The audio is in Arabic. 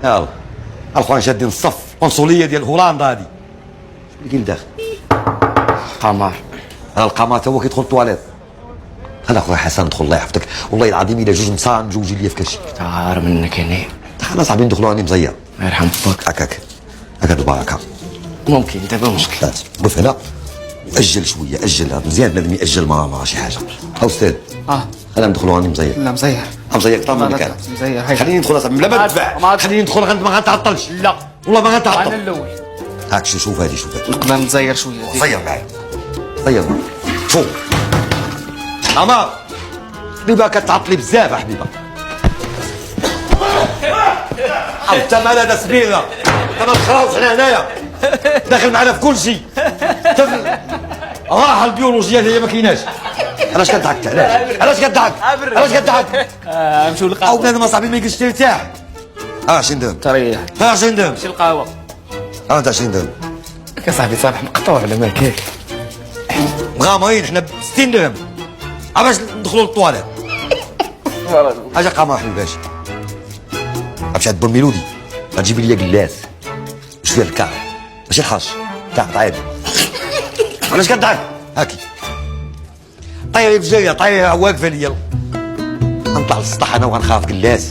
يلا الاخوان شادين الصف قنصليه ديال هولندا هادي. شكون اللي كاين داخل؟ قمر. انا القمر تا هو كيدخل الطواليت. انا خويا حسن ندخل الله يحفظك، والله العظيم الا جوج نصان نجوجي ليا في كلشي. تعار منك يعني. انا صاحبي ندخلوا راني مزير. الله يرحم باك. هكاك البركه. ممكن دابا مشكل. وقف هنا واجل شويه، اجل هذا مزيان بنادم ياجل ما شي حاجه. استاذ انا ندخلوا راني مزير. لا مزير. مزير اكثر منك انا. مزير. خليني ندخل اصاحبي بلا ما تدفع. خليني ندخل ما غنتعطلش. لا والله ما غنتعطل. انا الاول. هاك شوف هادي شوف هادي. نقدر نزير شويه. زير معايا. زير معايا. شوف عمار حبيبه كتعطلي بزاف حبيبه. انت مالها سبيره، انا الخراوش حنا هنايا داخل معنا في كل شيء. الراحه البيولوجيه هي ما كايناش. علاش كضحك؟ علاش كضحك؟ علاش كضحك؟ نمشيو للقهوه. او بنادم اصاحبي ما يجلسش يرتاح. 20 درهم. تريح. 20 درهم. مشي للقهوه. انت 20 درهم. يا صاحبي صالح مقطوع على مالك هيك. مغامرين حنا ب 60 درهم. باش ندخلوا للطواليت. اجا قمر حبيبي باش. غتمشي عند بوميلودي غتجيبي لي كلاس شويه الكعب ماشي الحاش تاع طايب. علاش كضحك؟ هاكي طيري بجايه طيري واقفه ليا. غنطلع للسطح انا وغنخاف كلاس